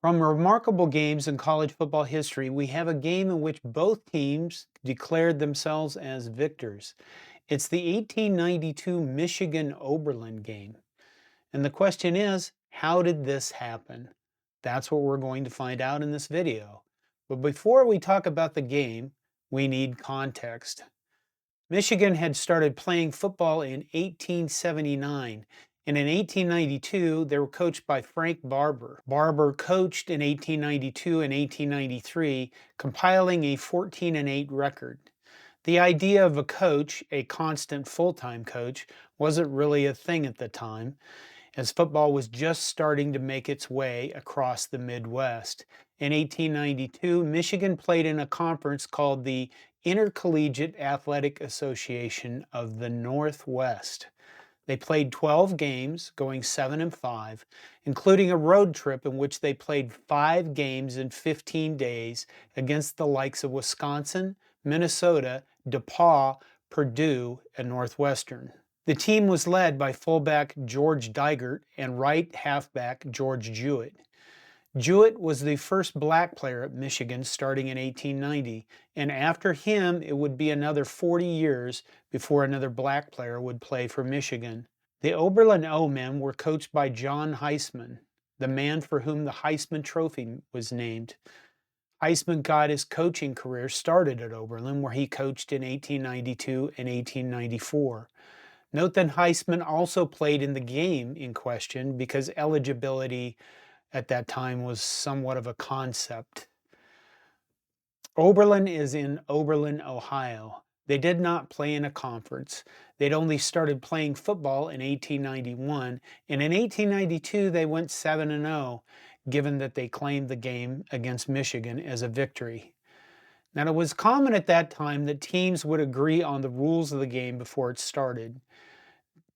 From remarkable games in college football history, we have a game in which both teams declared themselves as victors. It's the 1892 Michigan Oberlin game. And the question is, how did this happen? That's what we're going to find out in this video. But before we talk about the game, we need context. Michigan had started playing football in 1879, and in 1892 they were coached by Frank Barbour. Barbour coached in 1892 and 1893, compiling a 14-8 record. The idea of a coach, a constant full-time coach, wasn't really a thing at the time, as football was just starting to make its way across the Midwest. In 1892, Michigan played in a conference called the Intercollegiate Athletic Association of the Northwest. They played 12 games, going 7-5, including a road trip in which they played 5 games in 15 days against the likes of Wisconsin, Minnesota, DePaul, Purdue, and Northwestern. The team was led by fullback George Dygert and right halfback George Jewett. Jewett was the first black player at Michigan starting in 1890, and after him it would be another 40 years before another black player would play for Michigan. The Oberlin O-men were coached by John Heisman, the man for whom the Heisman Trophy was named. Heisman got his coaching career started at Oberlin, where he coached in 1892 and 1894. Note that Heisman also played in the game in question because eligibility at that time was somewhat of a concept. Oberlin is in Oberlin, Ohio. They did not play in a conference. They'd only started playing football in 1891, and in 1892 they went 7-0, given that they claimed the game against Michigan as a victory. Now, it was common at that time that teams would agree on the rules of the game before it started.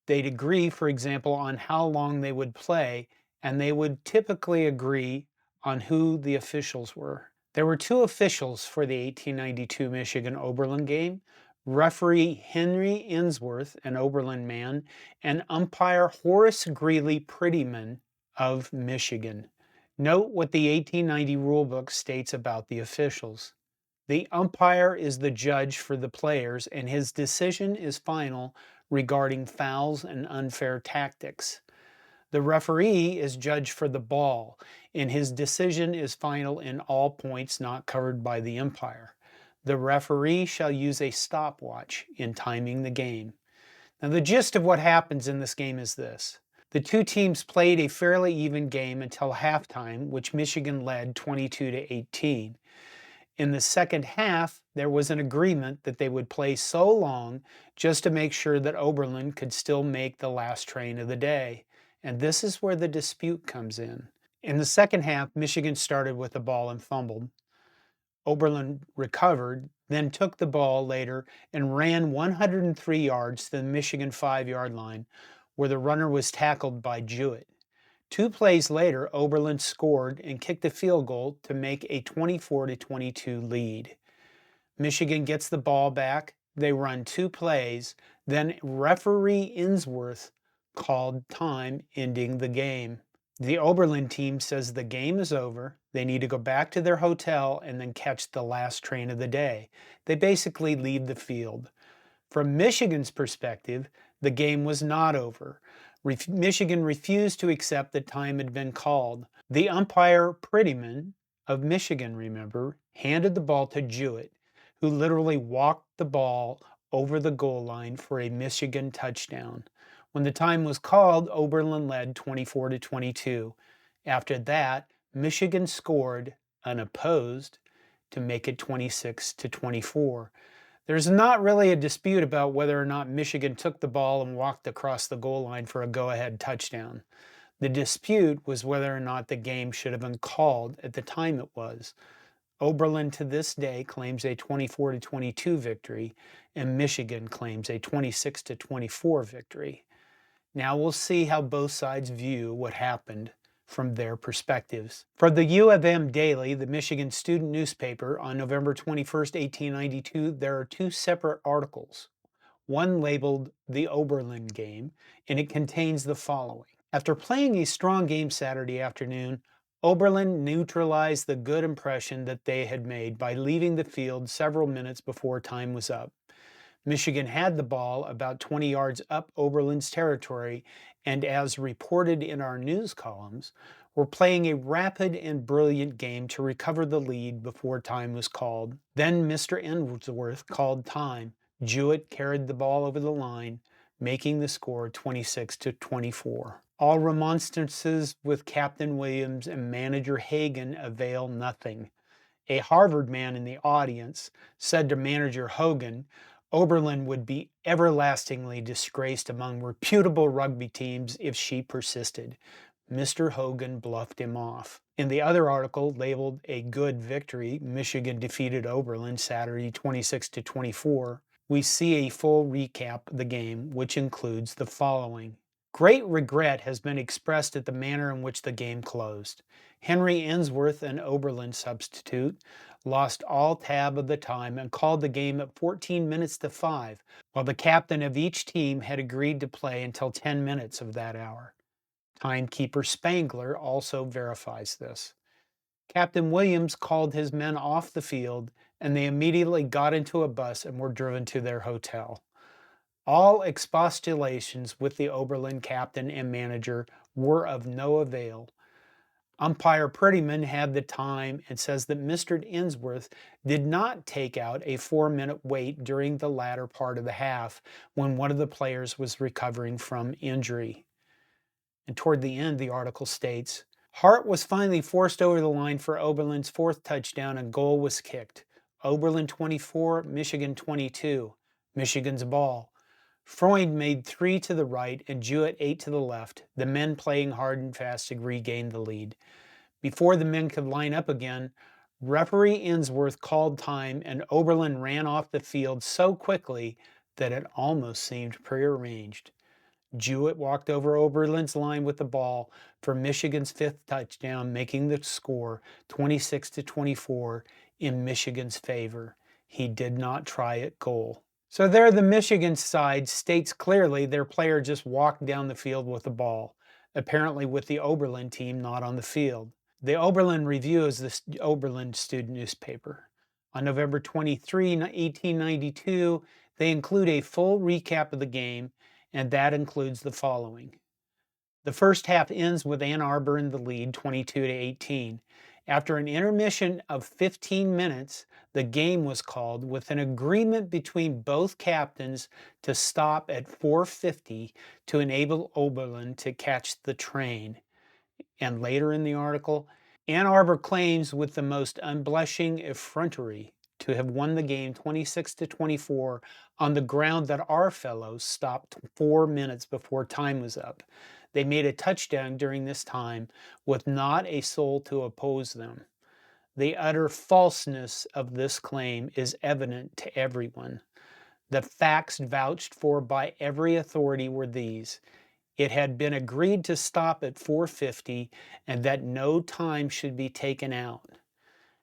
They'd agree, for example, on how long they would play, and they would typically agree on who the officials were. There were 2 officials for the 1892 Michigan Oberlin game: referee Henry Insworth, an Oberlin man, and umpire Horace Greeley Prettyman of Michigan. Note what the 1890 rulebook states about the officials. The umpire is the judge for the players, and his decision is final regarding fouls and unfair tactics. The referee is judge for the ball, and his decision is final in all points not covered by the umpire. The referee shall use a stopwatch in timing the game. Now, the gist of what happens in this game is this. The 2 teams played a fairly even game until halftime, which Michigan led 22-18. In the second half, there was an agreement that they would play so long just to make sure that Oberlin could still make the last train of the day. And this is where the dispute comes in. In the second half, Michigan started with the ball and fumbled. Oberlin recovered, then took the ball later and ran 103 yards to the Michigan 5-yard line, where the runner was tackled by Jewett. 2 plays later, Oberlin scored and kicked a field goal to make a 24-22 lead. Michigan gets the ball back. They run 2 plays. Then referee Insworth called time, ending the game. The Oberlin team says the game is over. They need to go back to their hotel and then catch the last train of the day. They basically leave the field. From Michigan's perspective, the game was not over. Michigan refused to accept that time had been called. The umpire, Prettyman of Michigan, remember, handed the ball to Jewett, who literally walked the ball over the goal line for a Michigan touchdown. When the time was called, Oberlin led 24-22. After that, Michigan scored unopposed to make it 26-24. There's not really a dispute about whether or not Michigan took the ball and walked across the goal line for a go-ahead touchdown. The dispute was whether or not the game should have been called at the time it was. Oberlin to this day claims a 24-22 victory, and Michigan claims a 26-24 victory. Now we'll see how both sides view what happened from their perspectives. For the U of M Daily, the Michigan student newspaper, on November 21st, 1892, there are 2 separate articles. One labeled The Oberlin Game, and it contains the following. After playing a strong game Saturday afternoon, Oberlin neutralized the good impression that they had made by leaving the field several minutes before time was up. Michigan had the ball about 20 yards up Oberlin's territory, and as reported in our news columns, were playing a rapid and brilliant game to recover the lead before time was called. Then Mr. Ainsworth called time. Jewett carried the ball over the line, making the score 26-24. All remonstrances with Captain Williams and manager Hagan avail nothing. A Harvard man in the audience said to manager Hogan, Oberlin would be everlastingly disgraced among reputable rugby teams if she persisted. Mr. Hogan bluffed him off. In the other article, labeled A Good Victory, Michigan defeated Oberlin Saturday 26-24, we see a full recap of the game, which includes the following. Great regret has been expressed at the manner in which the game closed. Henry Ainsworth, an Oberlin substitute, lost all tab of the time and called the game at 14 minutes to 5, while the captain of each team had agreed to play until 10 minutes of that hour. Timekeeper Spangler also verifies this. Captain Williams called his men off the field, and they immediately got into a bus and were driven to their hotel. All expostulations with the Oberlin captain and manager were of no avail. Umpire Prettyman had the time and says that Mr. Ainsworth did not take out a 4-minute wait during the latter part of the half when one of the players was recovering from injury. And toward the end, the article states, Hart was finally forced over the line for Oberlin's 4th touchdown and goal was kicked. Oberlin 24, Michigan 22. Michigan's ball. Freund made 3 to the right and Jewett 8 to the left, the men playing hard and fast to regain the lead. Before the men could line up again, referee Ainsworth called time and Oberlin ran off the field so quickly that it almost seemed prearranged. Jewett walked over Oberlin's line with the ball for Michigan's 5th touchdown, making the score 26-24 in Michigan's favor. He did not try at goal. So there the Michigan side states clearly their player just walked down the field with the ball, apparently with the Oberlin team not on the field. The Oberlin Review is the Oberlin student newspaper. On November 23, 1892, they include a full recap of the game, and that includes the following. The first half ends with Ann Arbor in the lead, 22-18. After an intermission of 15 minutes, the game was called with an agreement between both captains to stop at 4:50 to enable Oberlin to catch the train. And later in the article, Ann Arbor claims with the most unblushing effrontery to have won the game 26-24 on the ground that our fellows stopped 4 minutes before time was up. They made a touchdown during this time with not a soul to oppose them. The utter falseness of this claim is evident to everyone. The facts vouched for by every authority were these. It had been agreed to stop at 4:50 and that no time should be taken out.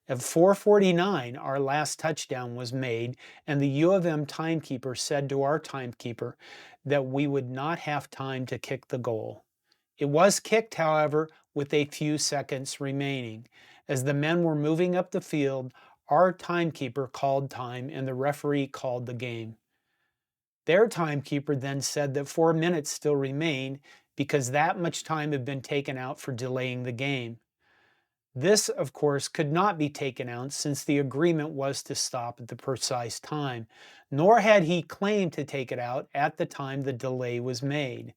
At 4:49, our last touchdown was made, and the U of M timekeeper said to our timekeeper that we would not have time to kick the goal. It was kicked, however, with a few seconds remaining. As the men were moving up the field, our timekeeper called time and the referee called the game. Their timekeeper then said that 4 minutes still remained because that much time had been taken out for delaying the game. This, of course, could not be taken out since the agreement was to stop at the precise time, nor had he claimed to take it out at the time the delay was made.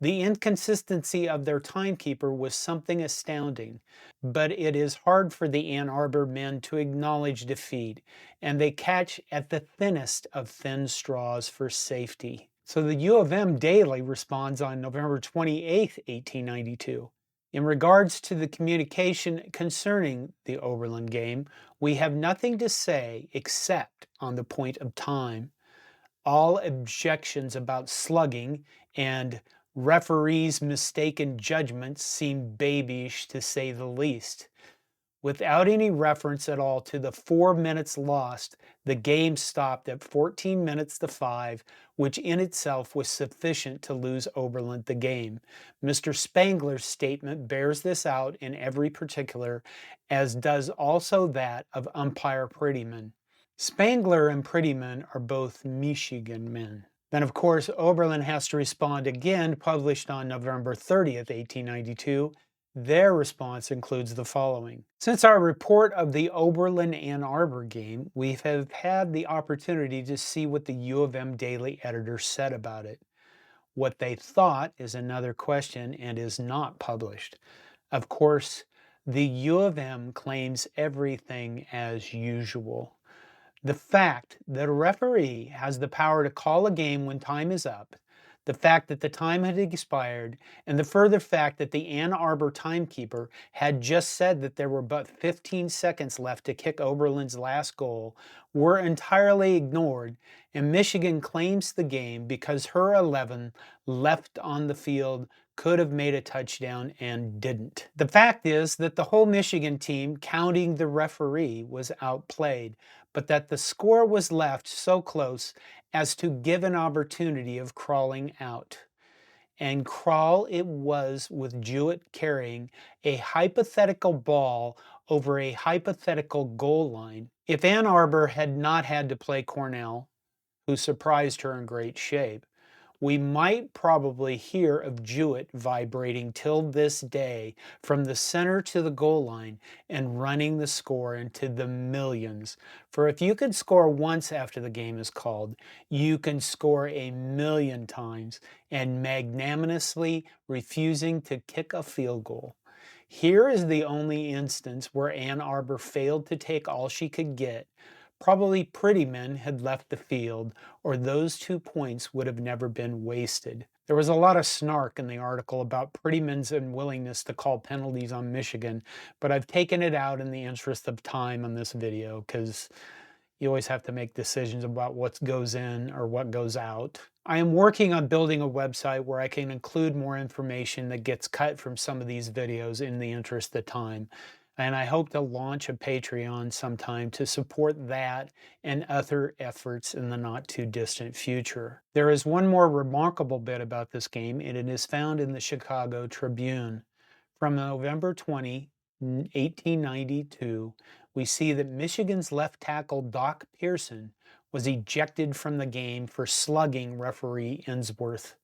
The inconsistency of their timekeeper was something astounding, but it is hard for the Ann Arbor men to acknowledge defeat, and they catch at the thinnest of thin straws for safety. So the U of M Daily responds on November 28, 1892. In regards to the communication concerning the Oberlin game, we have nothing to say except on the point of time. All objections about slugging and referees' mistaken judgments seem babyish to say the least. Without any reference at all to the 4 minutes lost, the game stopped at 14 minutes to 5, which in itself was sufficient to lose Oberlin the game. Mr. Spangler's statement bears this out in every particular, as does also that of umpire Prettyman. Spangler and Prettyman are both Michigan men. Then, of course, Oberlin has to respond again, published on November 30th, 1892. Their response includes the following. Since our report of the Oberlin-Ann Arbor game, we have had the opportunity to see what the U of M daily editor said about it. What they thought is another question and is not published. Of course, the U of M claims everything as usual. The fact that a referee has the power to call a game when time is up, the fact that the time had expired, and the further fact that the Ann Arbor timekeeper had just said that there were but 15 seconds left to kick Oberlin's last goal were entirely ignored, and Michigan claims the game because her 11 left on the field could have made a touchdown and didn't. The fact is that the whole Michigan team, counting the referee, was outplayed, but that the score was left so close as to give an opportunity of crawling out. And crawl it was, with Jewett carrying a hypothetical ball over a hypothetical goal line. If Ann Arbor had not had to play Cornell, who surprised her in great shape, we might probably hear of Jewett vibrating till this day from the center to the goal line and running the score into the millions. For if you could score once after the game is called, you can score a million times, and magnanimously refusing to kick a field goal. Here is the only instance where Ann Arbor failed to take all she could get. Probably Prettyman had left the field, or those 2 points would have never been wasted. There was a lot of snark in the article about Prettyman's unwillingness to call penalties on Michigan, but I've taken it out in the interest of time on this video because you always have to make decisions about what goes in or what goes out. I am working on building a website where I can include more information that gets cut from some of these videos in the interest of time. And I hope to launch a Patreon sometime to support that and other efforts in the not too distant future. There is one more remarkable bit about this game, and it is found in the Chicago Tribune. From November 20, 1892, we see that Michigan's left tackle Doc Pearson was ejected from the game for slugging referee Insworth.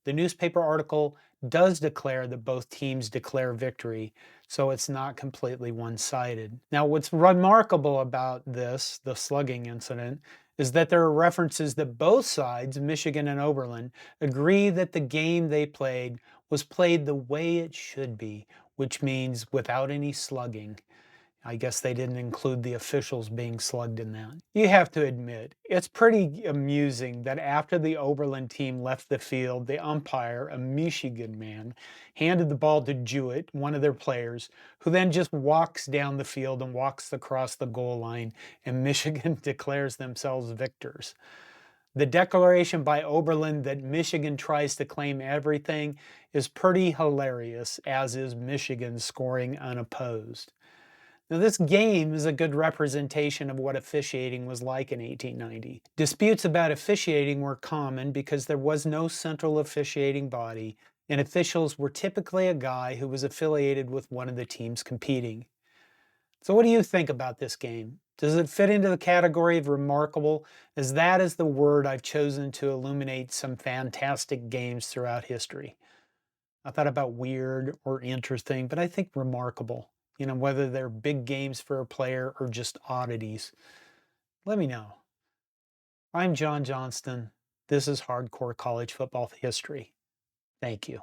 The newspaper article does declare that both teams declare victory, so it's not completely one-sided. Now, what's remarkable about this, the slugging incident, is that there are references that both sides, Michigan and Oberlin, agree that the game they played was played the way it should be, which means without any slugging. I guess they didn't include the officials being slugged in that. You have to admit, it's pretty amusing that after the Oberlin team left the field, the umpire, a Michigan man, handed the ball to Jewett, one of their players, who then just walks down the field and walks across the goal line, and Michigan declares themselves victors. The declaration by Oberlin that Michigan tries to claim everything is pretty hilarious, as is Michigan scoring unopposed. Now, this game is a good representation of what officiating was like in 1890. Disputes about officiating were common because there was no central officiating body, and officials were typically a guy who was affiliated with one of the teams competing. So what do you think about this game? Does it fit into the category of remarkable, as that is the word I've chosen to illuminate some fantastic games throughout history? I thought about weird or interesting, but I think remarkable. Whether they're big games for a player or just oddities. Let me know. I'm John Johnston. This is Hardcore College Football History. Thank you.